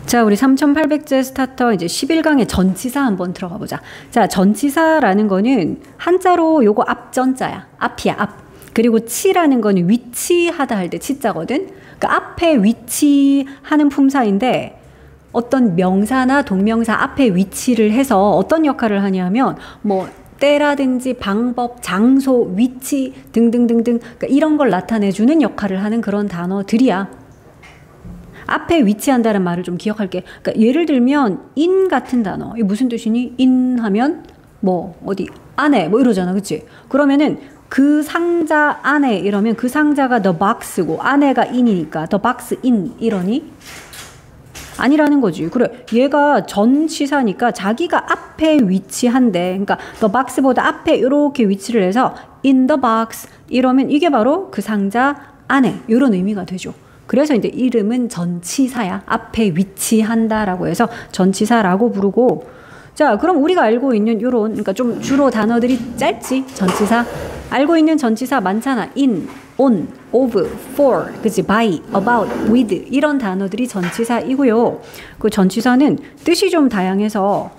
자, 우리 3800제 스타터 이제 11강의 전치사 한번 들어가 보자. 자, 전치사라는 거는 한자로 요거 앞전자야. 앞이야, 앞. 그리고 치라는 거는 위치하다 할 때 치자거든. 그러니까 앞에 위치하는 품사인데 어떤 명사나 동명사 앞에 위치를 해서 어떤 역할을 하냐면 뭐 때라든지 방법, 장소, 위치 등등등등 그러니까 이런 걸 나타내주는 역할을 하는 그런 단어들이야. 앞에 위치한다는 말을 좀 기억할게. 그러니까 예를 들면 in 같은 단어. 이게 무슨 뜻이니? in 하면 뭐 어디 안에 뭐 이러잖아. 그치? 그러면은 그 상자 안에 이러면 그 상자가 the box고 안에가 in이니까 the box in 이러니? 아니라는 거지. 그래, 얘가 전치사니까 자기가 앞에 위치한대. 그러니까 the box보다 앞에 이렇게 위치를 해서 in the box 이러면 이게 바로 그 상자 안에 이런 의미가 되죠. 그래서 이제 이름은 전치사야. 앞에 위치한다라고 해서 전치사라고 부르고. 자, 그럼 우리가 알고 있는 요런, 그러니까 좀 주로 단어들이 짧지? 전치사. 알고 있는 전치사 많잖아. in, on, of, for, 그치? by, about, with 이런 단어들이 전치사이고요. 그 전치사는 뜻이 좀 다양해서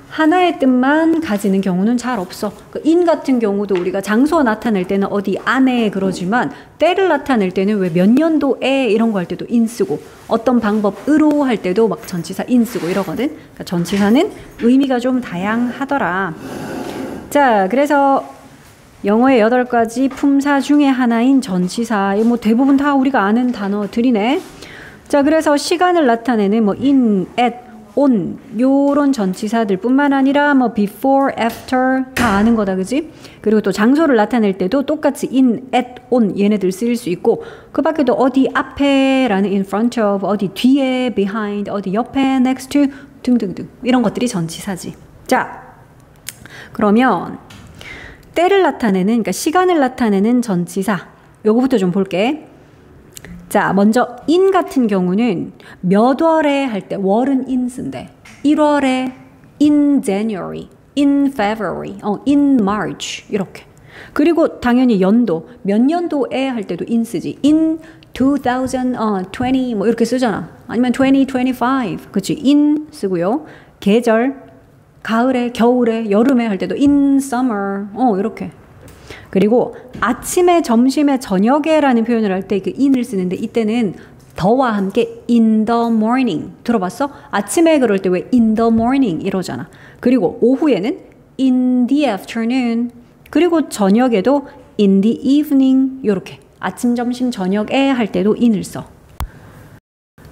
하나의 뜻만 가지는 경우는 잘 없어. in 같은 경우도 우리가 장소 나타낼 때는 어디 안에 그러지만 때를 나타낼 때는 왜 몇 년도에 이런 거 할 때도 in 쓰고 어떤 방법으로 할 때도 막 전치사 in 쓰고 이러거든. 그러니까 전치사는 의미가 좀 다양하더라. 자, 그래서 영어의 8가지 품사 중에 하나인 전치사. 뭐 대부분 다 우리가 아는 단어들이네. 자, 그래서 시간을 나타내는 뭐 in, at, on 요런 전치사들 뿐만 아니라 뭐 before, after 다 아는 거다. 그지? 그리고 또 장소를 나타낼 때도 똑같이 in, at, on 얘네들 쓰일 수 있고 그 밖에도 어디 앞에 라는 in front of, 어디 뒤에 behind, 어디 옆에 next to 등등등 이런 것들이 전치사지. 자, 그러면 때를 나타내는, 그러니까 시간을 나타내는 전치사 요거부터 좀 볼게. 자, 먼저 in 같은 경우는 몇 월에 할 때 월은 in 쓴대. 1월에 in January, in February, in March 이렇게. 그리고 당연히 연도, 몇 년도에 할 때도 in 쓰지. in 2020 뭐 이렇게 쓰잖아. 아니면 2025 그치? in 쓰고요. 계절, 가을에, 겨울에, 여름에 할 때도 in summer 이렇게. 그리고 아침에, 점심에, 저녁에 라는 표현을 할 때 그 in을 쓰는데 이때는 더와 함께 in the morning 들어봤어? 아침에 그럴 때 왜 in the morning 이러잖아. 그리고 오후에는 in the afternoon 그리고 저녁에도 in the evening 이렇게 아침, 점심, 저녁에 할 때도 in을 써.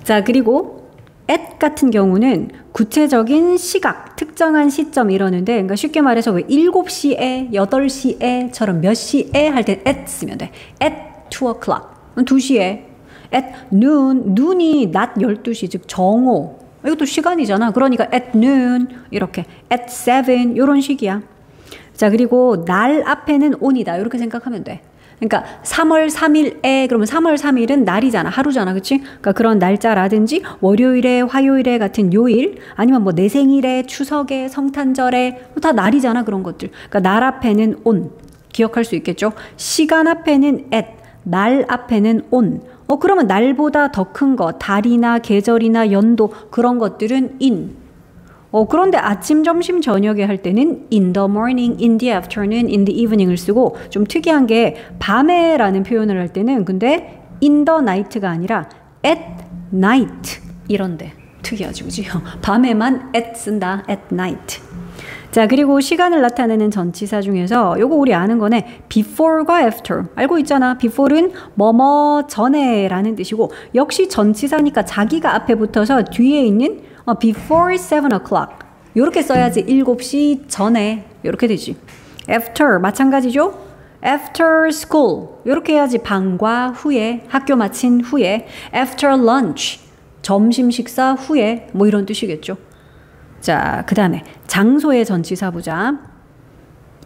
자, 그리고 at 같은 경우는 구체적인 시각, 특정한 시점 이러는데 그러니까 쉽게 말해서 왜 7시에, 8시에처럼 몇 시에 할 때 at 쓰면 돼. at 2 o'clock, 2시에. at noon, noon이 낮 12시, 즉 정오. 이것도 시간이잖아. 그러니까 at noon 이렇게 at 7 이런 식이야. 자, 그리고 날 앞에는 on이다. 이렇게 생각하면 돼. 그러니까 3월 3일에 그러면 3월 3일은 날이잖아. 하루잖아. 그치? 그러니까 그런 날짜라든지 월요일에, 화요일에 같은 요일 아니면 뭐 내 생일에, 추석에, 성탄절에 다 날이잖아. 그런 것들. 그러니까 날 앞에는 on. 기억할 수 있겠죠? 시간 앞에는 at. 날 앞에는 on. 그러면 날보다 더 큰 거, 달이나 계절이나 연도 그런 것들은 in. 그런데 아침, 점심, 저녁에 할 때는 in the morning, in the afternoon, in the evening을 쓰고 좀 특이한 게 밤에 라는 표현을 할 때는 근데 in the night가 아니라 at night 이런데 특이하지 그지? 밤에만 at 쓴다. at night. 자, 그리고 시간을 나타내는 전치사 중에서 요거 우리 아는 거네. before과 after. 알고 있잖아. before는 뭐뭐 전에 라는 뜻이고 역시 전치사니까 자기가 앞에 붙어서 뒤에 있는 before 7 o'clock 이렇게 써야지 7시 전에 이렇게 되지. after 마찬가지죠. after school 이렇게 해야지 방과 후에 학교 마친 후에. after lunch 점심 식사 후에 뭐 이런 뜻이겠죠. 자, 그 다음에 장소의 전치사 보자.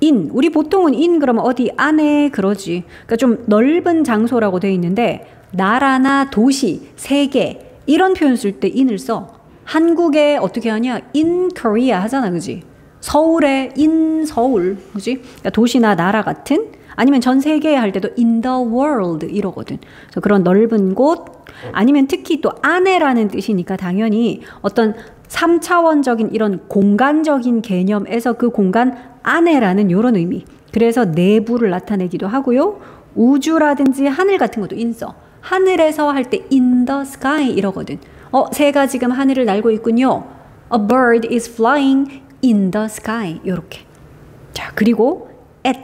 in 우리 보통은 in 그러면 어디 안에 그러지. 그러니까 좀 넓은 장소라고 돼 있는데 나라나 도시, 세계 이런 표현 쓸 때 in을 써. 한국에 어떻게 하냐? in Korea 하잖아. 그지? 서울에 in 서울. 그지? 그러니까 도시나 나라 같은 아니면 전 세계에 할 때도 in the world 이러거든. 그래서 그런 넓은 곳 아니면 특히 또 안에라는 뜻이니까 당연히 어떤 3차원적인 이런 공간적인 개념에서 그 공간 안에라는 이런 의미. 그래서 내부를 나타내기도 하고요. 우주라든지 하늘 같은 것도 인서. 하늘에서 할 때 in the sky 이러거든. 새가 지금 하늘을 날고 있군요. A bird is flying in the sky. 이렇게. 자, 그리고 at.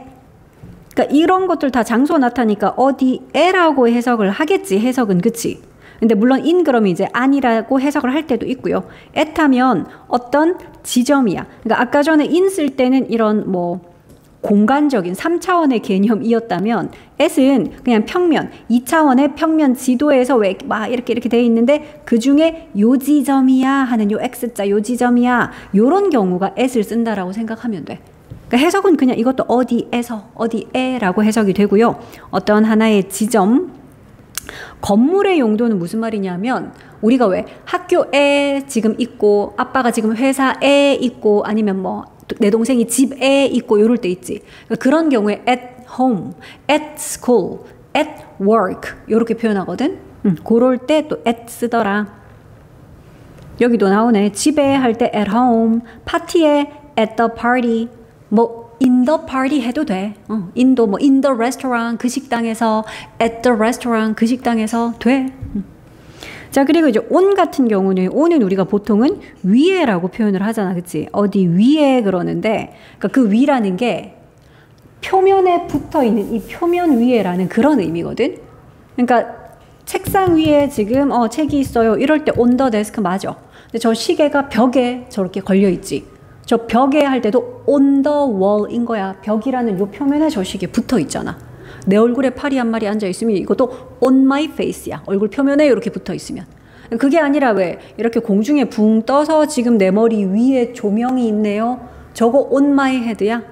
그러니까 이런 것들 다 장소 나타니까 어디에라고 해석을 하겠지. 해석은 그치. 근데 물론 in 그러면 이제 아니라고 해석을 할 때도 있고요. at 하면 어떤 지점이야. 그러니까 아까 전에 in 쓸 때는 이런 뭐 공간적인 3차원의 개념이었다면 at은 그냥 평면, 2차원의 평면 지도에서 왜 막 이렇게 돼 있는데 그 중에 요 지점이야 하는 요 x자 요 지점이야 요런 경우가 at을 쓴다라고 생각하면 돼. 그러니까 해석은 그냥 이것도 어디에서 어디에라고 해석이 되고요. 어떤 하나의 지점 건물의 용도는 무슨 말이냐면 우리가 왜 학교에 지금 있고 아빠가 지금 회사에 있고 아니면 뭐 내 동생이 집에 있고 이럴 때 있지. 그러니까 그런 경우에 at home, at school, at work 이렇게 표현하거든. 그럴 때 또 at 쓰더라. 여기도 나오네. 집에 할 때 at home, 파티에 at the party, 뭐 in the party 해도 돼. in도 뭐 in the restaurant 그 식당에서, at the restaurant 그 식당에서 돼. 자, 그리고 이제 on 같은 경우는 on은 우리가 보통은 위에라고 표현을 하잖아. 그치? 어디 위에 그러는데 그러니까 그 위라는 게 표면에 붙어 있는 이 표면 위에라는 그런 의미거든. 그러니까 책상 위에 지금 책이 있어요. 이럴 때 on the desk 맞아. 근데 저 시계가 벽에 저렇게 걸려 있지. 저 벽에 할 때도 on the wall인 거야. 벽이라는 요 표면에 저 시계 붙어 있잖아. 내 얼굴에 파리 한 마리 앉아 있으면 이것도 on my face야. 얼굴 표면에 이렇게 붙어 있으면. 그게 아니라 왜 이렇게 공중에 붕 떠서 지금 내 머리 위에 조명이 있네요. 저거 on my head야?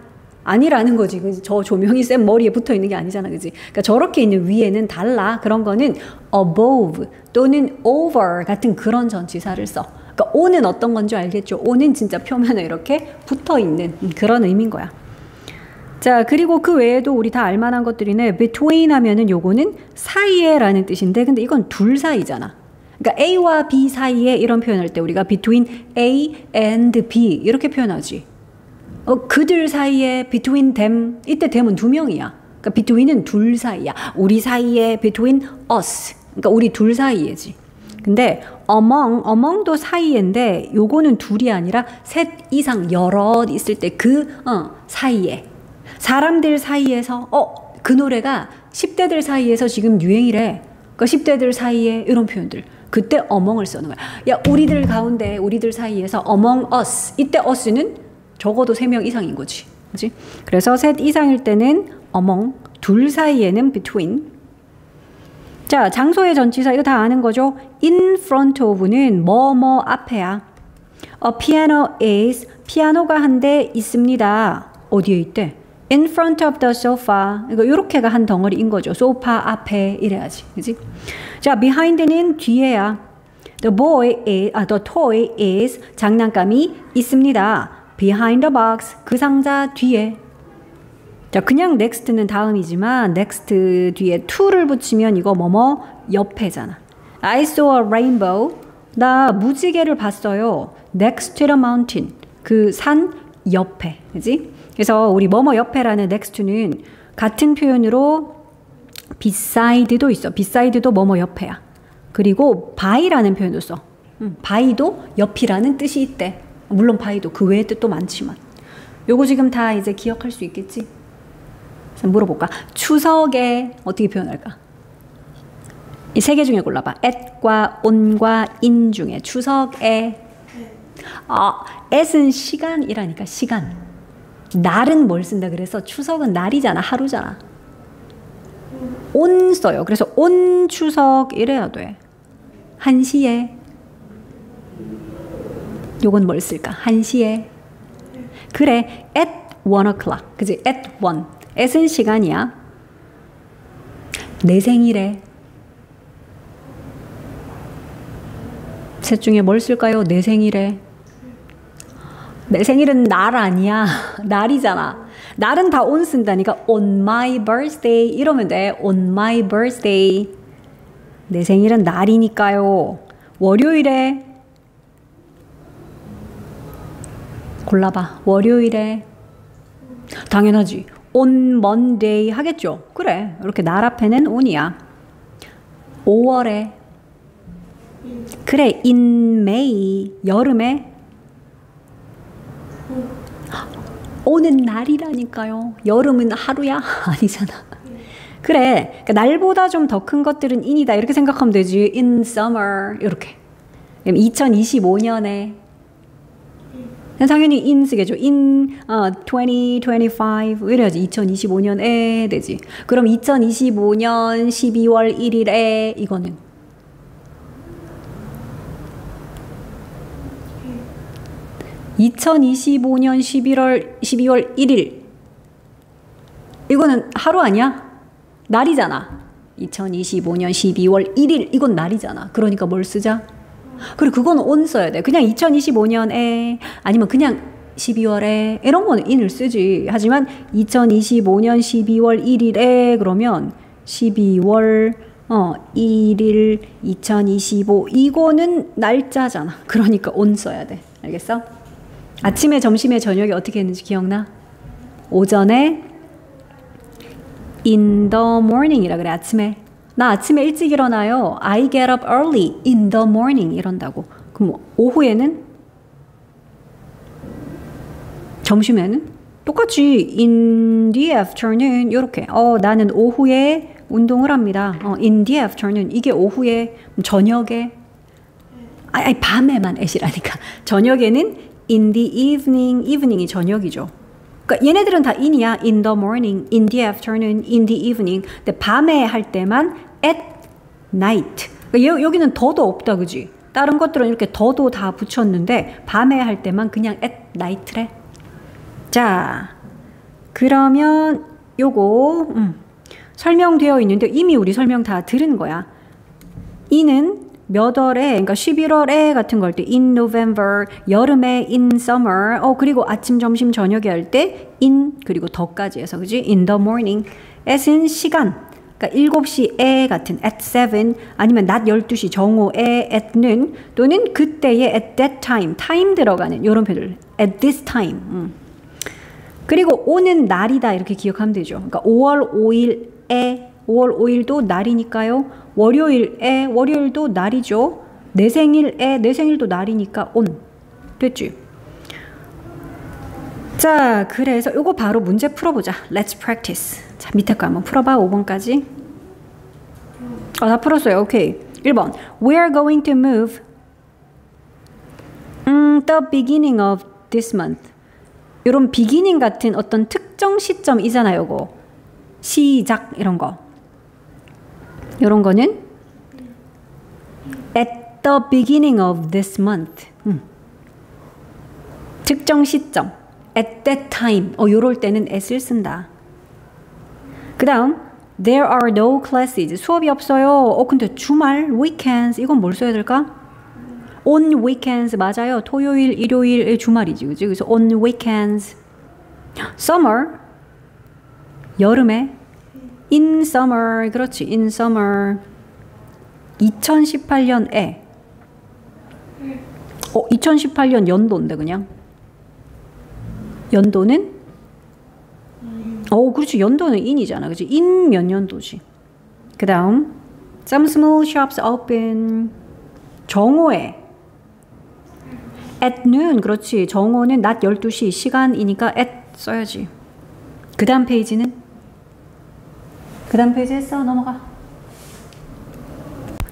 아니라는 거지. 저 조명이 쌤 머리에 붙어 있는 게 아니잖아. 그지? 그러니까 저렇게 있는 위에는 달라. 그런 거는 above 또는 over 같은 그런 전치사를 써. 그러니까 on은 어떤 건지 알겠죠? on은 진짜 표면에 이렇게 붙어 있는 그런 의미인 거야. 자, 그리고 그 외에도 우리 다 알만한 것들이네. between 하면은 요거는 사이에 라는 뜻인데 근데 이건 둘 사이잖아. 그러니까 A와 B 사이에 이런 표현할 때 우리가 between A and B 이렇게 표현하지. 그들 사이에 between them 이때 them은 두 명이야. 그러니까 between은 둘 사이야. 우리 사이에 between us 그러니까 우리 둘 사이에지. 근데 among도 사이인데 요거는 둘이 아니라 셋 이상 여럿 있을 때 그 사이에 사람들 사이에서 그 노래가 10대들 사이에서 지금 유행이래. 그러니까 10대들 사이에 이런 표현들. 그때 among을 쓰는 거야. 야, 우리들 가운데 우리들 사이에서 among us. 이때 us는 적어도 3명 이상인 거지. 그렇지? 그래서 셋 이상일 때는 among, 둘 사이에는 between. 자, 장소의 전치사 이거 다 아는 거죠? in front of는 뭐뭐 앞에야. A piano is 피아노가 한 대 있습니다. 어디에 있대? In front of the sofa. 이거 요렇게가 한 덩어리인 거죠. 소파 앞에 이래야지. 그지? 자, behind는 뒤에야. The toy is 장난감이 있습니다. Behind the box. 그 상자 뒤에. 자, 그냥 next는 다음이지만 next 뒤에 to를 붙이면 이거 뭐뭐 옆에잖아. I saw a rainbow. 나 무지개를 봤어요. Next to the mountain. 그 산 옆에. 그지? 그래서 우리 뭐뭐 옆에라는 next는 같은 표현으로 beside도 있어. beside도 뭐뭐 옆에야. 그리고 by라는 표현도 써. by도 옆이라는 뜻이 있대. 물론 by도 그 외의 뜻도 많지만. 요거 지금 다 이제 기억할 수 있겠지? 물어볼까? 추석에 어떻게 표현할까? 이 세 개 중에 골라봐. at과 on과 in 중에 추석에 at은 시간이라니까 시간. 날은 뭘 쓴다 그래서 추석은 날이잖아. 하루잖아. on 써요. 그래서 on 추석 이래야 돼. 1시에. 요건 뭘 쓸까? 1시에. 그래. at 1 o'clock. 그치? at 1. at은 시간이야. 내 생일에. 셋 중에 뭘 쓸까요? 내 생일에. 내 생일은 날 아니야. 날이잖아. 날은 다 on 쓴다니까 on my birthday 이러면 돼. on my birthday. 내 생일은 날이니까요. 월요일에 골라봐. 월요일에 당연하지. on Monday 하겠죠. 그래. 이렇게 날 앞에는 on이야. 5월에 그래. in May 여름에 오는 날이라니까요. 여름은 하루야? 아니잖아. 그래. 그러니까 날보다 좀 더 큰 것들은 in이다. 이렇게 생각하면 되지. in summer 이렇게. 2025년에 당연히 in 쓰겠죠. in 2025 이래야지. 2025년에 되지. 그럼 2025년 12월 1일에 이거는 2025년 12월 1일 이거는 하루 아니야? 날이잖아. 2025년 12월 1일 이건 날이잖아. 그러니까 뭘 쓰자? 그리고 그건 on 써야 돼. 그냥 2025년에 아니면 그냥 12월에 이런 거는 in을 쓰지. 하지만 2025년 12월 1일에 그러면 12월 1일 2025 이거는 날짜잖아. 그러니까 on 써야 돼. 알겠어? 아침에 점심에 저녁에 어떻게 했는지 기억나? 오전에 in the morning이라 그래. 아침에 나 아침에 일찍 일어나요. I get up early in the morning 이런다고. 그럼 오후에는? 점심에는? 똑같이 in the afternoon 이렇게. 나는 오후에 운동을 합니다. in the afternoon 이게 오후에 저녁에 아니 밤에만 애시라니까. 저녁에는 in the evening evening이 저녁이죠. 그러니까 얘네들은 다 in이야. in the morning, in the afternoon, in the evening. 근데 밤에 할 때만 at night. 그러니까 여기는 더도 없다, 그지? 다른 것들은 이렇게 더도 다 붙였는데 밤에 할 때만 그냥 at night래. 자, 그러면 요거 설명되어 있는데 이미 우리 설명 다 들은 거야. in은 몇 월에, 그러니까 11월에 같은 거 할 때 in November, 여름에 in summer, 그리고 아침, 점심, 저녁에 할 때 in, 그리고 더까지 해서, 그지? in the morning. at은 시간, 그러니까 7시에 같은 at 7, 아니면 낮 12시 정오에 at는, 또는 그때의 at that time, time 들어가는 이런 표현들, at this time. 그리고 오는 날이다 이렇게 기억하면 되죠. 그러니까 5월 5일에 5월 5일도 날이니까요. 월요일도 날이죠. 내 생일도 날이니까 on. 됐지? 자, 그래서 이거 바로 문제 풀어보자. Let's practice. 자, 밑에 거 한번 풀어봐. 5번까지. 다 풀었어요. 오케이. 1번. We are going to move the beginning of this month. 이런 beginning 같은 어떤 특정 시점이잖아요. 이거. 시작 이런 거. 이런 거는 at the beginning of this month. 특정 시점. at that time. 요럴 때는 at을 쓴다. 그 다음 there are no classes. 수업이 없어요. 근데 주말, weekends 이건 뭘 써야 될까? on weekends 맞아요. 토요일, 일요일 주말이지. 그치? 그래서 on weekends. summer 여름에 in summer. 그렇지. in summer. 2018년에 2018년 연도인데 그냥 연도는 그렇지. 연도는 in이잖아. 그치? in 몇 년도지. 그 다음 some small shops open. 정오에 at noon. 그렇지. 정오는 낮 12시 시간이니까 at 써야지. 그 다음 페이지는? 그 다음 페이지 했어. 넘어가.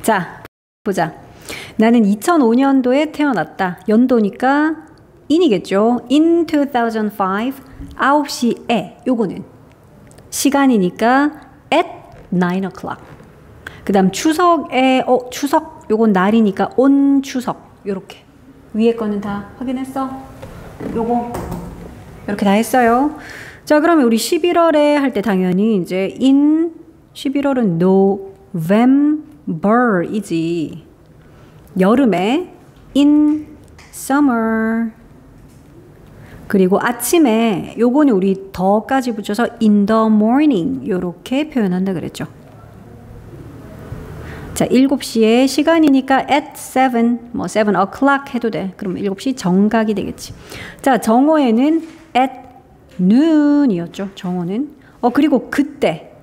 자, 보자. 나는 2005년도에 태어났다. 연도니까 in이겠죠. in 2005 9시에 요거는 시간이니까 at 9 o'clock. 그 다음 추석에 추석 요건 날이니까 on 추석. 요렇게 위에 거는 다 확인했어? 요거 이렇게 다 했어요. 자, 그러면 우리 11월에 할 때 당연히 이제 in 11월은 November이지. 여름에 in summer. 그리고 아침에 요거는 우리 더까지 붙여서 in the morning 요렇게 표현한다 그랬죠. 자, 7시에 시간이니까 at 7, 뭐 7 o'clock 해도 돼. 그럼 7시 정각이 되겠지. 자, 정오에는 at noon이었죠. 정오는. 그리고 그때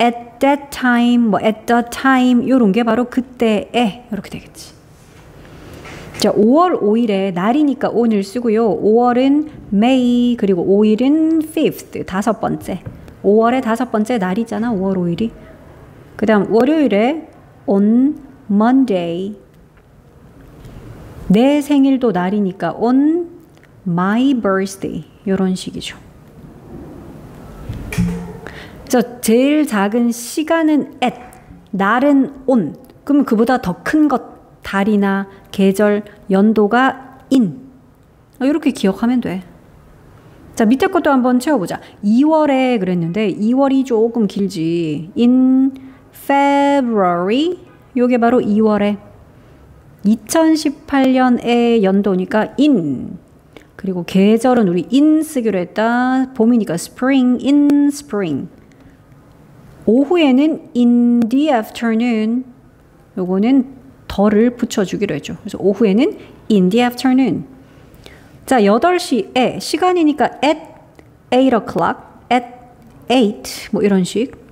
at that time, 뭐 at the time 요런 게 바로 그때에 이렇게 되겠지. 자, 5월 5일에 날이니까 오늘 쓰고요. 5월은 May 그리고 5일은 5th 다섯 번째. 5월의 다섯 번째 날이잖아. 5월 5일이. 그 다음 월요일에 on Monday. 내 생일도 날이니까 on my birthday. 이런 식이죠. 그래서 제일 작은 시간은 at, 날은 on. 그럼 그보다 더 큰 것, 달이나 계절, 연도가 in. 이렇게 기억하면 돼. 자, 밑에 것도 한번 채워보자. 2월에 그랬는데 2월이 조금 길지. in February. 요게 바로 2월에 2018년의 연도니까 in. 그리고 계절은 우리 in 쓰기로 했다. 봄이니까 spring, in spring. 오후에는 in the afternoon. 요거는 더를 붙여주기로 했죠. 그래서 오후에는 in the afternoon. 자, 8시에 시간이니까 at 8 o'clock, at 8 뭐 이런 식.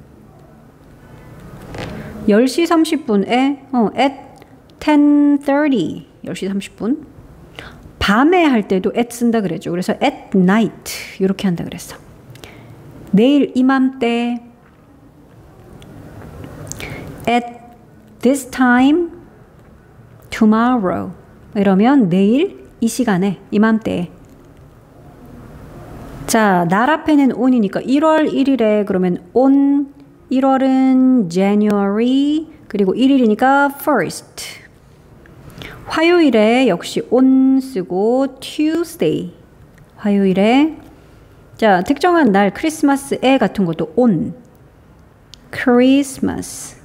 10시 30분에 at 10:30 10시 30분. 밤에 할 때도 at 쓴다 그랬죠. 그래서 at night 이렇게 한다 그랬어. 내일 이맘때 at this time tomorrow 이러면 내일 이 시간에 이맘때에. 자, 날 앞에는 on이니까 1월 1일에 그러면 on. 1월은 January 그리고 1일이니까 first. 화요일에 역시 on 쓰고 Tuesday. 화요일에 자, 특정한 날 크리스마스에 같은 것도 on. Christmas.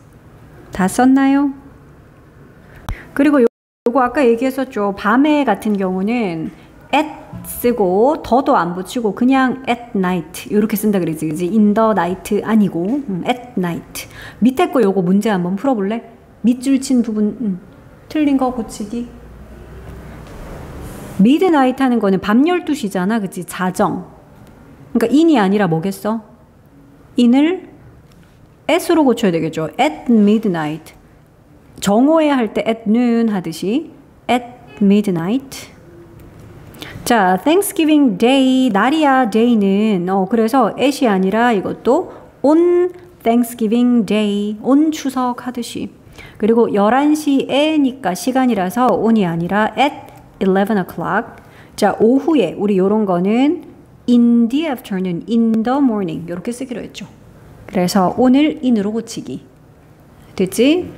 다 썼나요? 그리고 요거 아까 얘기했었죠. 밤에 같은 경우는 at 쓰고 더도 안 붙이고 그냥 at night 이렇게 쓴다 그랬지. 그지? in the night 아니고 at night. 밑에 거 요거 문제 한번 풀어볼래? 밑줄 친 부분 틀린 거 고치기. midnight 하는 거는 밤 12시잖아. 그치? 자정. 그러니까 in이 아니라 뭐겠어? in을 at으로 고쳐야 되겠죠. at midnight. 정오에 할 때 at noon 하듯이 at midnight. 자, Thanksgiving Day, 날이야 day는 그래서 at이 아니라 이것도 on Thanksgiving Day, on 추석 하듯이. 그리고 11시에니까 시간이라서 on이 아니라 at 11 o'clock. 자, 오후에 우리 요런 거는 in the afternoon, in the morning 이렇게 쓰기로 했죠. 그래서 오늘 in으로 고치기. 됐지?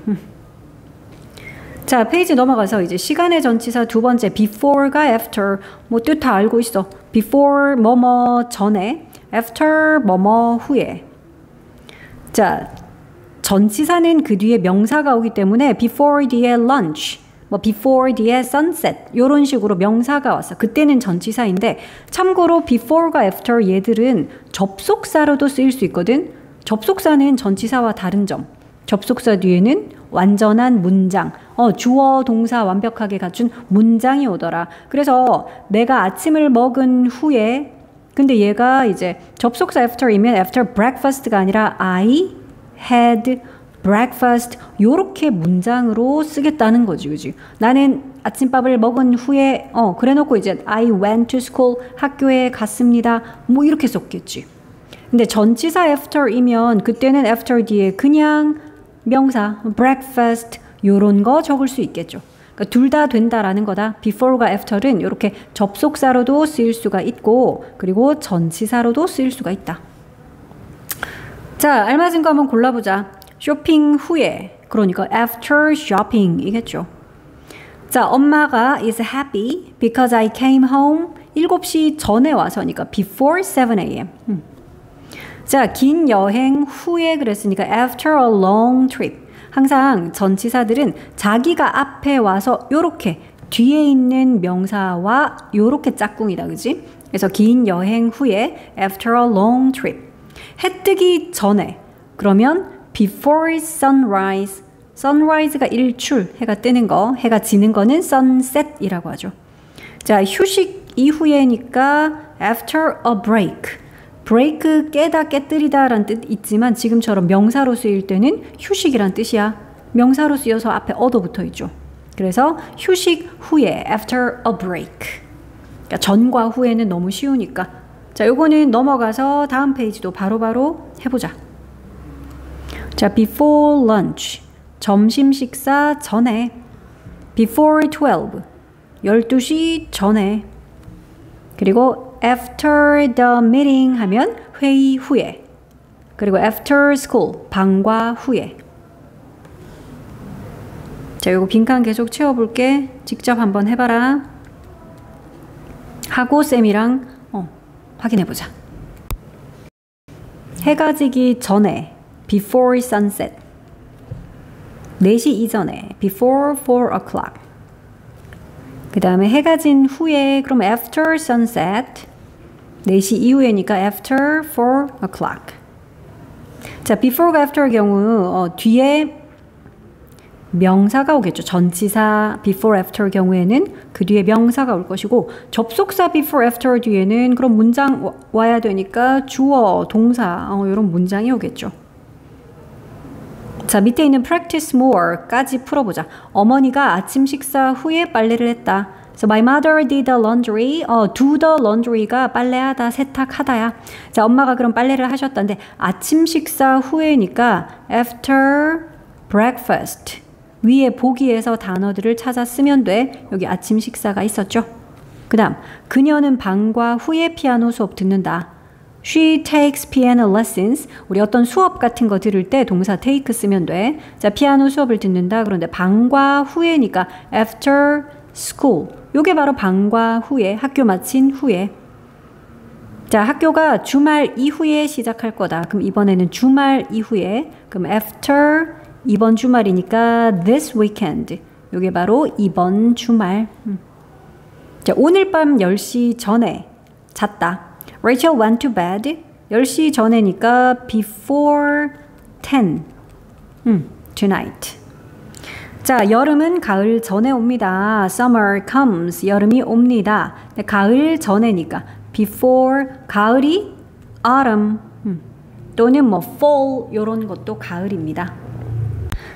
자, 페이지 넘어가서 이제 시간의 전치사 두 번째 before가 after 뭐 뜻 다 알고 있어. before 뭐뭐 전에, after 뭐뭐 후에. 자, 전치사는 그 뒤에 명사가 오기 때문에 before 뒤에 lunch, 뭐 before 뒤에 sunset 이런 식으로 명사가 왔어. 그때는 전치사인데 참고로 before가 after 얘들은 접속사로도 쓰일 수 있거든. 접속사는 전치사와 다른 점. 접속사 뒤에는 완전한 문장, 주어, 동사 완벽하게 갖춘 문장이 오더라. 그래서 내가 아침을 먹은 후에, 근데 얘가 이제 접속사 after이면 after breakfast가 아니라 I had breakfast 요렇게 문장으로 쓰겠다는 거지, 그지? 나는 아침밥을 먹은 후에, 그래 놓고 이제 I went to school, 학교에 갔습니다. 뭐 이렇게 썼겠지. 근데 전치사 after이면 그때는 after 뒤에 그냥 명사, breakfast 요런 거 적을 수 있겠죠. 그러니까 둘 다 된다라는 거다. before가 after는 이렇게 접속사로도 쓰일 수가 있고 그리고 전치사로도 쓰일 수가 있다. 자, 알맞은 거 한번 골라보자. 쇼핑 후에, 그러니까 after shopping 이겠죠. 자, 엄마가 is happy because I came home 7시 전에 와서니까 before 7 a.m. 자, 긴 여행 후에 그랬으니까 after a long trip. 항상 전치사들은 자기가 앞에 와서 요렇게 뒤에 있는 명사와 요렇게 짝꿍이다. 그지? 그래서 긴 여행 후에 after a long trip. 해 뜨기 전에 그러면 before sunrise. sunrise가 일출, 해가 뜨는 거, 해가 지는 거는 sunset이라고 하죠. 자, 휴식 이후에니까 after a break. break 깨다, 깨뜨리다 라는 뜻 있지만 지금처럼 명사로 쓰일 때는 휴식이란 뜻이야. 명사로 쓰여서 앞에 어도 붙어 있죠. 그래서 휴식 후에 after a break. 그러니까 전과 후에는 너무 쉬우니까. 자, 요거는 넘어가서 다음 페이지도 바로바로 해보자. 자, before lunch. 점심 식사 전에. before 12. 12시 전에. 그리고 after the meeting 하면 회의 후에. 그리고 after school. 방과 후에. 자, 요거 빈칸 계속 채워볼게. 직접 한번 해봐라. 하고 쌤이랑 확인해보자. 해가 지기 전에 before sunset. 4시 이전에 before 4 o'clock. 그 다음에 해가 진 후에 그럼 after sunset. 4시 이후에니까 after 4 o'clock. 자, before가 after의 경우 뒤에 명사가 오겠죠. 전치사 before after 경우에는 그 뒤에 명사가 올 것이고 접속사 before after 뒤에는 그런 문장 와야 되니까 주어, 동사 이런 문장이 오겠죠. 자, 밑에 있는 practice more까지 풀어보자. 어머니가 아침 식사 후에 빨래를 했다. So my mother did the laundry. do the laundry가 빨래하다, 세탁하다야. 자, 엄마가 그럼 빨래를 하셨다는데 아침 식사 후에니까 after breakfast. 위에 보기에서 단어들을 찾아 쓰면 돼. 여기 아침 식사가 있었죠. 그 다음, 그녀는 방과 후에 피아노 수업 듣는다. She takes piano lessons. 우리 어떤 수업 같은 거 들을 때 동사 take 쓰면 돼. 자, 피아노 수업을 듣는다. 그런데 방과 후에니까 after school. 요게 바로 방과 후에, 학교 마친 후에. 자, 학교가 주말 이후에 시작할 거다. 그럼 이번에는 주말 이후에. 그럼 after 이번 주말이니까 this weekend. 요게 바로 이번 주말. 자, 오늘 밤 10시 전에 잤다. Rachel went to bed. 10시 전에니까 before 10. tonight. 자, 여름은 가을 전에 옵니다. Summer comes. 여름이 옵니다. 가을 전에니까 before 가을이 autumn. 또는 뭐 fall 요런 것도 가을입니다.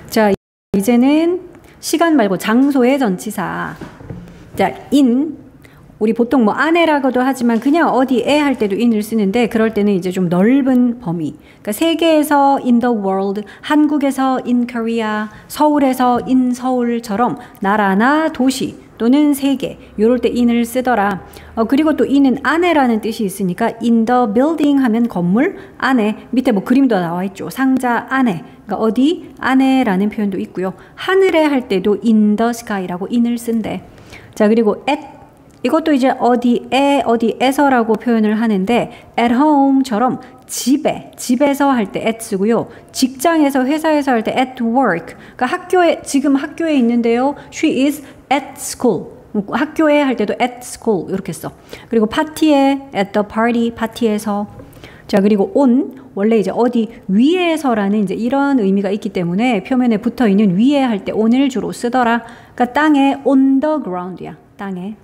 자, 이제는 시간 말고 장소의 전치사. 자, in. 우리 보통 뭐 안에라고도 하지만 그냥 어디에 할 때도 in을 쓰는데 그럴 때는 이제 좀 넓은 범위. 그러니까 세계에서 in the world, 한국에서 in Korea, 서울에서 in 서울처럼 나라나 도시 또는 세계 요럴 때 in을 쓰더라. 그리고 또 in은 안에라는 뜻이 있으니까 in the building 하면 건물 안에, 밑에 뭐 그림도 나와 있죠. 상자 안에. 그러니까 어디 안에라는 표현도 있고요. 하늘에 할 때도 in the sky라고 in을 쓴대. 자, 그리고 at 이것도 이제 어디에, 어디에서라고 표현을 하는데 at home처럼 집에서 할 때 at 쓰고요. 직장에서, 회사에서 할 때 at work. 그러니까 학교에, 지금 학교에 있는데요. She is at school. 학교에 할 때도 at school 이렇게 써. 그리고 파티에 at the party, 파티에서. 자, 그리고 on 원래 이제 어디 위에서라는 이제 이런 의미가 있기 때문에 표면에 붙어 있는 위에 할 때 on을 주로 쓰더라. 그러니까 땅에 on the ground이야. 땅에.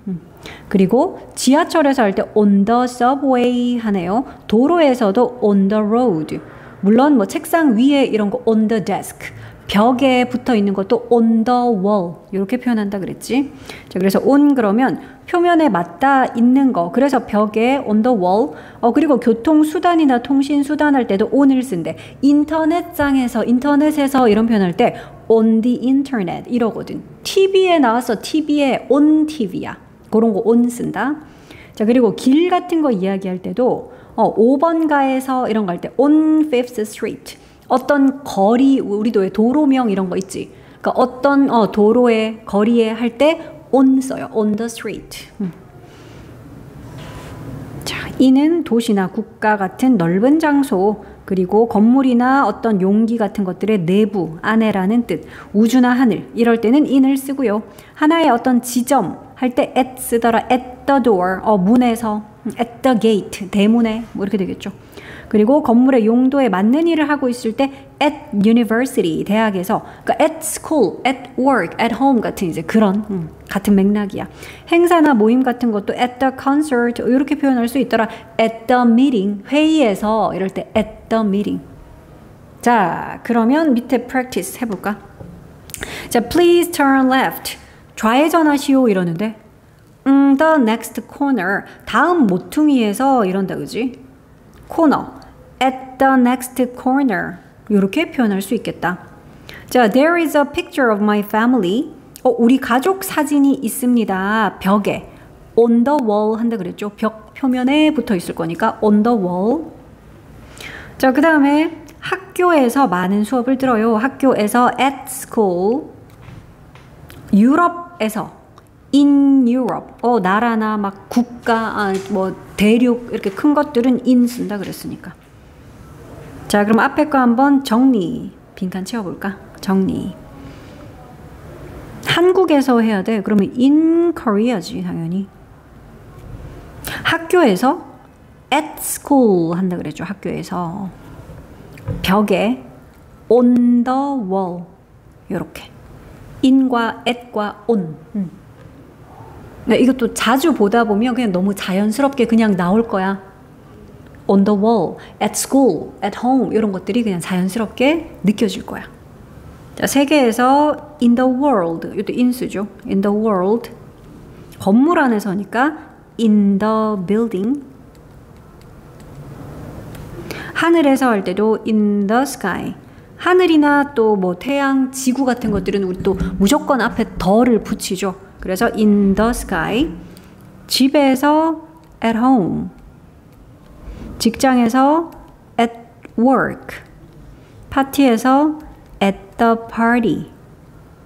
그리고 지하철에서 할 때 on the subway 하네요. 도로에서도 on the road. 물론 뭐 책상 위에 이런 거 on the desk. 벽에 붙어 있는 것도 on the wall. 이렇게 표현한다 그랬지. 자, 그래서 on 그러면 표면에 맞닿아 있는 거. 그래서 벽에 on the wall. 그리고 교통수단이나 통신수단 할 때도 on을 쓴대. 인터넷상에서, 인터넷에서 이런 표현할 때 on the internet 이러거든. TV에 나왔어. TV에 on TV야. 그런 거 on 쓴다. 자, 그리고 길 같은 거 이야기할 때도 5번가에서 이런 거 할 때 on Fifth Street. 어떤 거리, 우리도 왜 도로명 이런 거 있지. 그러니까 어떤 도로에, 거리에 할 때 on 써요. on the street. 자, 이는 도시나 국가 같은 넓은 장소, 그리고 건물이나 어떤 용기 같은 것들의 내부, 안에라는 뜻. 우주나 하늘, 이럴 때는 in을 쓰고요. 하나의 어떤 지점 할 때 at 쓰더라. at the door, 문에서, at the gate, 대문에, 뭐 이렇게 되겠죠. 그리고 건물의 용도에 맞는 일을 하고 있을 때 at university, 대학에서. 그러니까 at school, at work, at home 같은 이제 그런 같은 맥락이야. 행사나 모임 같은 것도 at the concert 이렇게 표현할 수 있더라. at the meeting, 회의에서 이럴 때 at the meeting. 자, 그러면 밑에 practice 해볼까? 자, please turn left. 좌회전하시오 이러는데 the next corner, 다음 모퉁이에서 이런다, 그지? 코너, at the next corner 이렇게 표현할 수 있겠다. 자, there is a picture of my family. 우리 가족 사진이 있습니다. 벽에. on the wall 한다 그랬죠. 벽 표면에 붙어 있을 거니까 on the wall. 자, 그 다음에 학교에서 많은 수업을 들어요. 학교에서 at school. 유럽에서 in Europe. 나라나 막 국가, 뭐 대륙 이렇게 큰 것들은 in 쓴다 그랬으니까. 자, 그럼 앞에 거 한번 정리. 빈칸 채워볼까? 정리. 한국에서 해야 돼. 그러면 in Korea지 당연히. 학교에서 at school 한다 그랬죠. 학교에서. 벽에 on the wall 이렇게. in과 at과 on. 이것도 자주 보다 보면 그냥 너무 자연스럽게 그냥 나올 거야. on the wall, at school, at home 이런 것들이 그냥 자연스럽게 느껴질 거야. 자, 세계에서 in the world, 이것도 in 쓰죠. in the world. 건물 안에서니까 in the building. 하늘에서 할 때도 in the sky. 하늘이나 또 뭐 태양, 지구 같은 것들은 우리 또 무조건 앞에 the를 붙이죠. 그래서 in the sky. 집에서 at home. 직장에서 at work. 파티에서 at the party.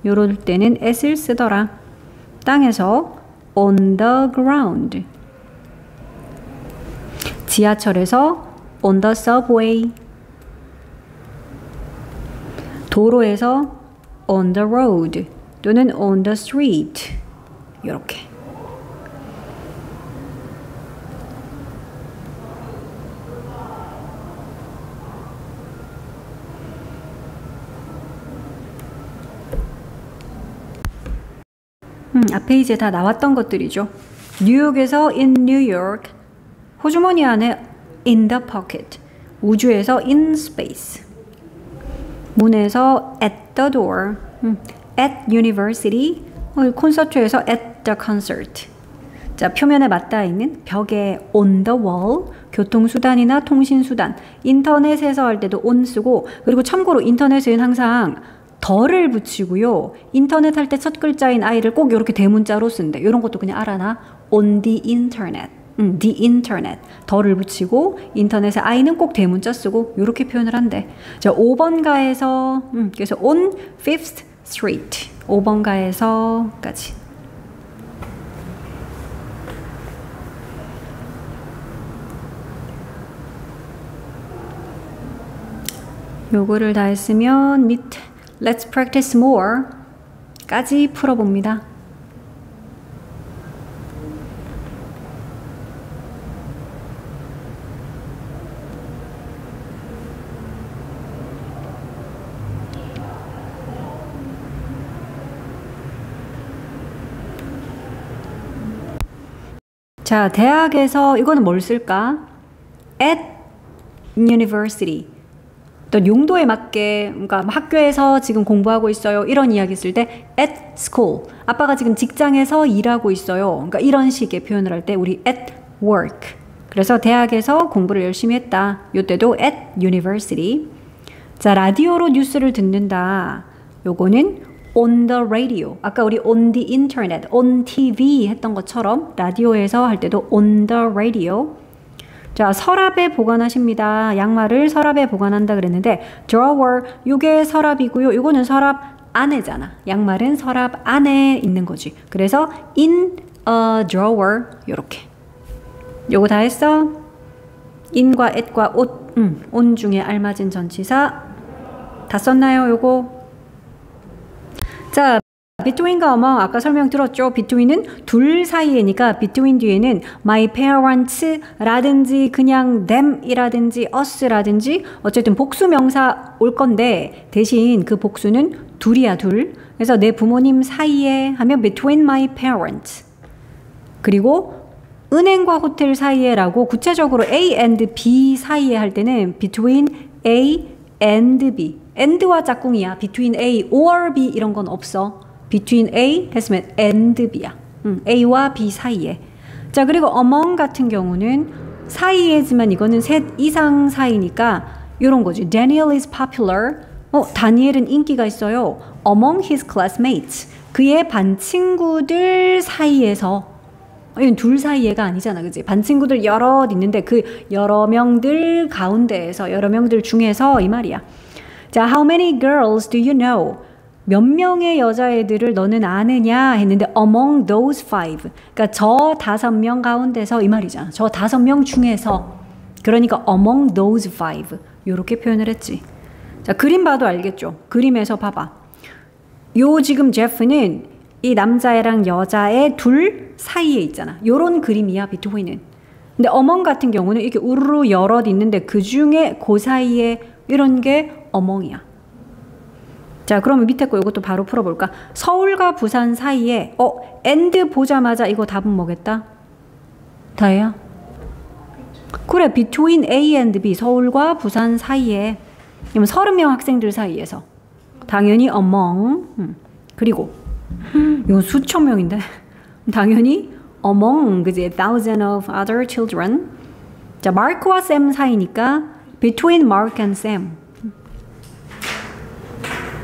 요럴 때는 at을 쓰더라. 땅에서 on the ground. 지하철에서 on the subway. 도로에서 on the road 또는 on the street. 이렇게. 앞에 이제 다 나왔던 것들이죠. 뉴욕에서 in New York. 호주머니 안에 in the pocket. 우주에서 in space. 문에서 at the door. at university. 콘서트에서 at the concert. 자, 표면에 맞닿아 있는 벽에 on the wall. 교통수단이나 통신수단. 인터넷에서 할 때도 on 쓰고, 그리고 참고로 인터넷은 항상 더를 붙이고요. 인터넷 할 때 첫 글자인 I를 꼭 이렇게 대문자로 쓴대. 이런 것도 그냥 알아놔. on the internet. the internet. 더를 붙이고 인터넷에 I는 꼭 대문자 쓰고 이렇게 표현을 한대. 자, 5번가에서 그래서 on Fifth Street. 5번가에서까지. 요거를 다 했으면 밑에 Let's practice more 까지 풀어봅니다. 자, 대학에서 이거는 뭘 쓸까? At university. 또 용도에 맞게, 그러니까 학교에서 지금 공부하고 있어요. 이런 이야기 쓸 때 at school. 아빠가 지금 직장에서 일하고 있어요. 그러니까 이런 식의 표현을 할 때 우리 at work. 그래서 대학에서 공부를 열심히 했다. 이때도 at university. 자, 라디오로 뉴스를 듣는다. 요거는 on the radio. 아까 우리 on the internet, on TV 했던 것처럼 라디오에서 할 때도 on the radio. 자, 서랍에 보관하십니다. 양말을 서랍에 보관한다 그랬는데 drawer, 요게 서랍이고요. 요거는 서랍 안에잖아. 양말은 서랍 안에 있는 거지. 그래서 in a drawer 요렇게. 요거 다 했어? in과 at과 옷, on 중에 알맞은 전치사 다 썼나요? 요거? 자, between과 among 아까 설명 들었죠? between은 둘 사이에니까 between 뒤에는 my parents 라든지 그냥 them이라든지 us라든지 어쨌든 복수 명사 올 건데 대신 그 복수는 둘이야, 둘. 그래서 내 부모님 사이에 하면 between my parents. 그리고 은행과 호텔 사이에라고 구체적으로 A and B 사이에 할 때는 between A and B. and와 짝꿍이야. between A or B 이런 건 없어. between A 했으면 and B야. A와 B 사이에. 자, 그리고 among 같은 경우는 사이에지만 이거는 셋 이상 사이니까 이런 거지. Daniel is popular. 다니엘은 인기가 있어요. among his classmates. 그의 반 친구들 사이에서. 이건 둘 사이에가 아니잖아, 그지? 반 친구들 여럿 있는데 그 여러 명들 가운데에서 여러 명들 중에서 이 말이야. 자, how many girls do you know? 몇 명의 여자애들을 너는 아느냐 했는데 among those five. 그러니까 저 5명 가운데서 이 말이잖아. 저 5명 중에서. 그러니까 among those five. 이렇게 표현을 했지. 자, 그림 봐도 알겠죠? 그림에서 봐봐. 요 지금 제프는 이 남자애랑 여자애 둘 사이에 있잖아. 요런 그림이야, between은. 근데 among 같은 경우는 이렇게 우르르 여럿 있는데 그 중에 그 사이에 이런 게 among이야. 자, 그러면 밑에 거 이것도 바로 풀어볼까? 서울과 부산 사이에 and 보자마자 이거 답은 뭐겠다? 다혜야? 그래, between A and B. 서울과 부산 사이에. 그러면 30명 학생들 사이에서. 당연히 among. 그리고 이거 수천 명인데 당연히 among, 그지? thousand of other children. 자, 마크와 샘 사이니까 between Mark and Sam.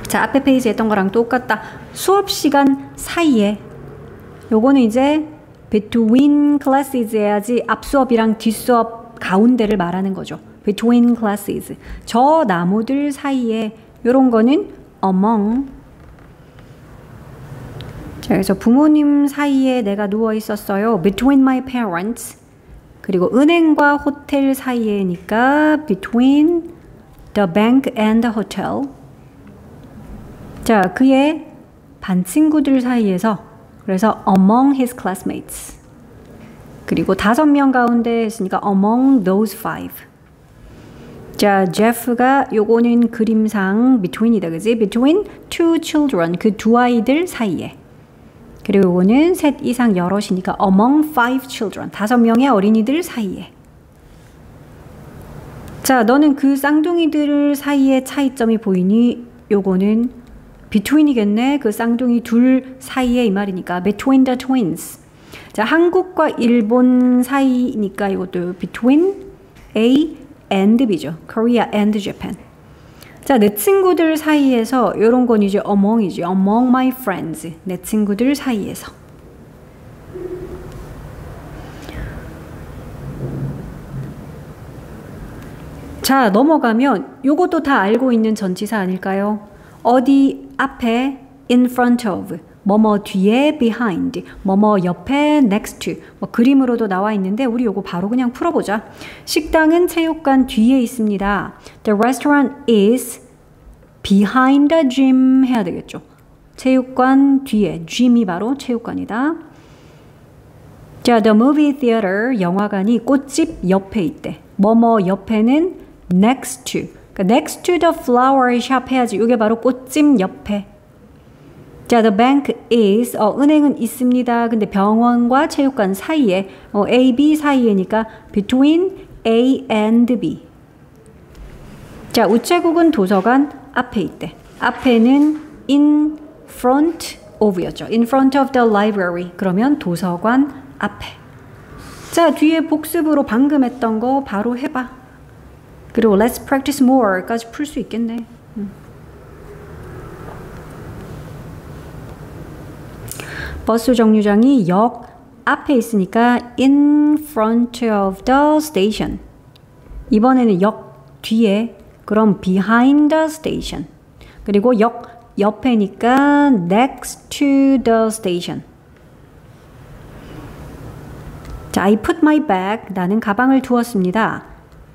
자, 앞에 페이지에 했던 거랑 똑같다. 수업 시간 사이에. 요거는 이제 between classes 해야지 앞 수업이랑 뒷 수업 가운데를 말하는 거죠. between classes. 저 나무들 사이에. 요런 거는 among. 자, 그래서 부모님 사이에 내가 누워 있었어요. between my parents. 그리고 은행과 호텔 사이에니까 between the bank and the hotel. 자, 그의 반 친구들 사이에서. 그래서 among his classmates. 그리고 5명 가운데 했으니까 among those five. 자, 제프가 요거는 그림상 between이다, 그지? between two children. 그 두 아이들 사이에. 그리고 이거는 셋 이상 여럿이니까 among five children. 5명의 어린이들 사이에. 자, 너는 그 쌍둥이들 사이에 차이점이 보이니? 요거는 between이겠네. 그 쌍둥이 둘 사이에 이 말이니까 between the twins. 자, 한국과 일본 사이니까 이것도 between A and B죠. Korea and Japan. 자, 내 친구들 사이에서 이런 건 이제 among이지. among my friends. 내 친구들 사이에서. 자, 넘어가면 요것도 다 알고 있는 전치사 아닐까요? 어디 앞에 in front of, 뭐뭐 뒤에 behind, 뭐뭐 옆에 next to, 뭐 그림으로도 나와 있는데 우리 요거 바로 그냥 풀어보자. 식당은 체육관 뒤에 있습니다. The restaurant is behind the gym 해야 되겠죠. 체육관 뒤에, gym이 바로 체육관이다. 자, the movie theater, 영화관이 꽃집 옆에 있대. 뭐뭐 옆에는 next to, 그러니까 next to the flower shop 해야지. 이게 바로 꽃집 옆에. 자, the bank is, 은행은 있습니다. 근데 병원과 체육관 사이에, A, B 사이에니까 between A and B. 자, 우체국은 도서관 앞에 있대. 앞에는 in front of였죠. in front of the library. 그러면 도서관 앞에. 자, 뒤에 복습으로 방금 했던 거 바로 해봐. 그리고 let's practice more까지 풀 수 있겠네. 버스 정류장이 역 앞에 있으니까 in front of the station. 이번에는 역 뒤에, 그럼 behind the station. 그리고 역 옆에니까 next to the station. 자, I put my bag. 나는 가방을 두었습니다.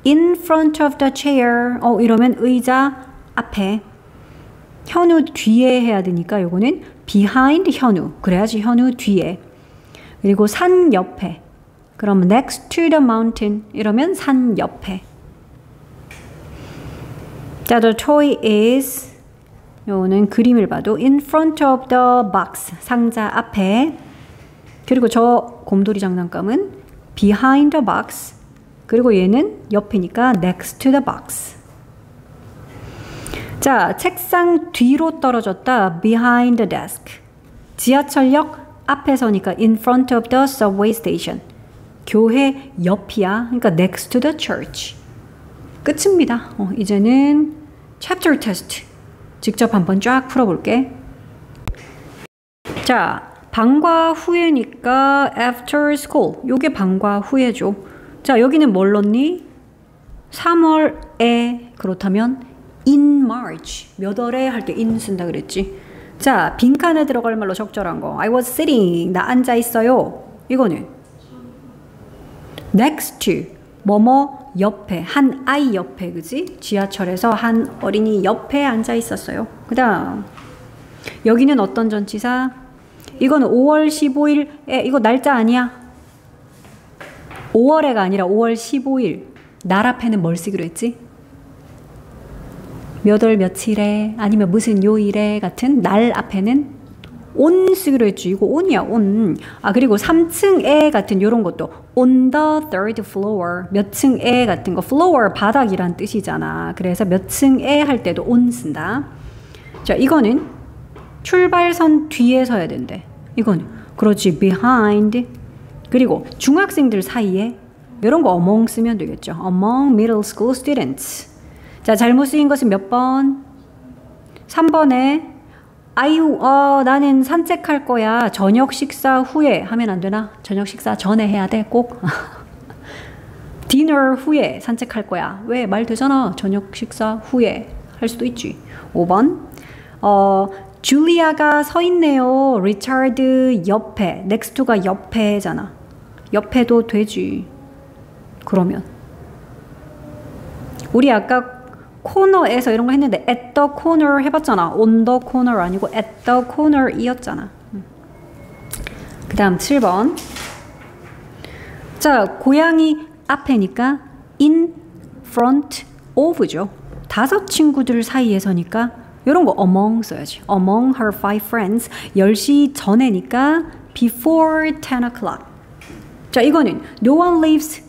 in front of the chair. 이러면 의자 앞에. 현우 뒤에 해야 되니까 요거는 behind 현우. 그래야지 현우 뒤에. 그리고 산 옆에. 그럼 next to the mountain. 이러면 산 옆에. 자, the toy is 요거는 그림을 봐도 in front of the box. 상자 앞에. 그리고 저 곰돌이 장난감은 behind the box. 그리고 얘는 옆이니까 next to the box. 자, 책상 뒤로 떨어졌다. behind the desk. 지하철역 앞에서니까 in front of the subway station. 교회 옆이야. 그러니까 next to the church. 끝입니다. 이제는 chapter test. 직접 한번 쫙 풀어볼게. 자, 방과 후에니까 after school. 요게 방과 후에죠. 자, 여기는 뭘 넣니? 3월에 그렇다면 in March. 몇 월에 할 때 in 쓴다 그랬지. 자, 빈칸에 들어갈 말로 적절한 거. I was sitting. 나 앉아 있어요. 이거는 next to. 뭐뭐 옆에. 한 아이 옆에. 그지? 지하철에서 한 어린이 옆에 앉아 있었어요. 그 다음 여기는 어떤 전치사? 이거는 5월 15일에 이거 날짜 아니야. 5월에가 아니라 5월 15일. 날 앞에는 뭘 쓰기로 했지? 몇 월 며칠에 아니면 무슨 요일에 같은 날 앞에는 on 쓰기로 했지. 이거 on이야, on. 아, 그리고 3층에 같은 요런 것도 on the third floor. 몇 층에 같은 거. floor 바닥이란 뜻이잖아. 그래서 몇 층에 할 때도 on 쓴다. 자, 이거는 출발선 뒤에 서야 된대. 이거는 그렇지. behind. 그리고 중학생들 사이에 이런 거 among 쓰면 되겠죠. among middle school students. 자, 잘못 쓰인 것은 몇 번? 3번에 아유, 나는 산책할 거야. 저녁 식사 후에 하면 안 되나? 저녁 식사 전에 해야 돼, 꼭. 디너 후에 산책할 거야. 왜? 말 되잖아. 저녁 식사 후에 할 수도 있지. 5번. 줄리아가 서 있네요. 리차드 옆에. 넥스트가 옆에잖아. 옆에도 되지. 그러면. 우리 아까 코너에서 이런 거 했는데 at the corner 해봤잖아. on the corner 아니고 at the corner 이었잖아. 그 다음 7번. 자, 고양이 앞에니까 in front of죠. 5 친구들 사이에서니까 이런 거 among 써야지. among her 5 friends. 10시 전에니까 before 10 o'clock. 자, 이거는 no one lives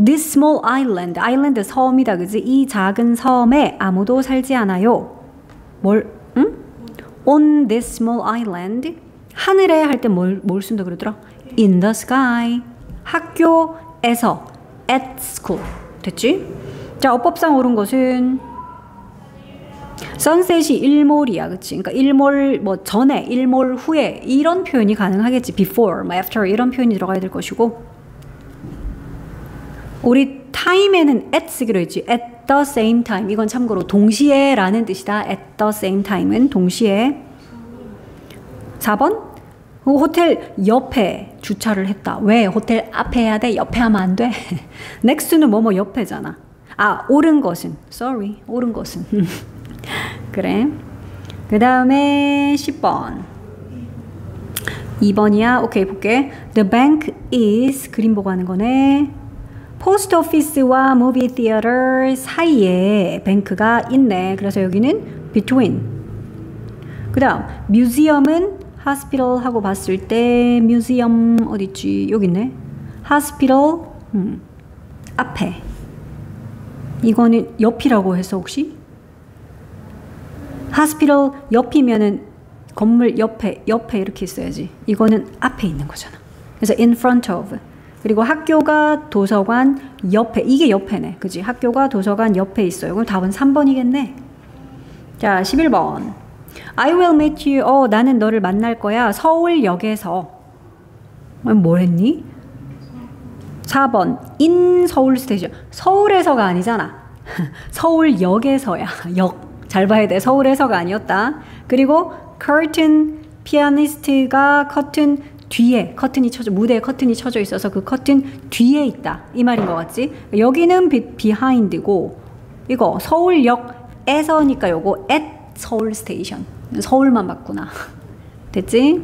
this small island. 아일랜드 섬이다. 그지? 이 작은 섬에 아무도 살지 않아요. 응? on this small island. 하늘에 할 때 뭘 쓴다 그러더라? in the sky. 학교에서 at school. 됐지? 자, 어법상 옳은 것은 sunset이 일몰이야. 그치? 그러니까 일몰 뭐 전에, 일몰 후에 이런 표현이 가능하겠지. before, after 이런 표현이 들어가야 될 것이고 우리 time에는 at 쓰기로 했지. at the same time. 이건 참고로 동시에 라는 뜻이다. at the same time은 동시에. 4번. 호텔 옆에 주차를 했다. 왜? 호텔 앞에 해야 돼? 옆에 하면 안 돼? next는 뭐뭐 옆에잖아. 아, 옳은 것은. sorry. 옳은 것은. 그래. 그 다음에 10번. 2번이야. 오케이, 볼게. The bank is. 그림 보고 하는 거네. 포스트 오피스와 무비 티어터 사이에 뱅크가 있네. 그래서 여기는 between. 그 다음 뮤지엄은 hospital 하고 봤을 때 뮤지엄 어디 있지? 여기 있네. hospital 앞에. 이거는 옆이라고 해서 혹시? hospital 옆이면은 건물 옆에 이렇게 있어야지. 이거는 앞에 있는 거잖아. 그래서 in front of. 그리고 학교가 도서관 옆에. 이게 옆에네. 그지? 학교가 도서관 옆에 있어요. 그럼 답은 3번이겠네. 자, 11번. I will meet you. 나는 너를 만날 거야. 서울역에서. 뭘 했니? 4번. in 서울 스테이션. 서울에서가 아니잖아. 서울역에서야. 역. 잘 봐야 돼. 서울에서가 아니었다. 그리고 curtain. 피아니스트가 커튼 뒤에 커튼이 쳐져, 무대에 커튼이 쳐져 있어서 그 커튼 뒤에 있다. 이 말인 것 같지? 여기는 behind고 이거 서울역에서니까 요거 at 서울 스테이션. 서울만 봤구나. 됐지?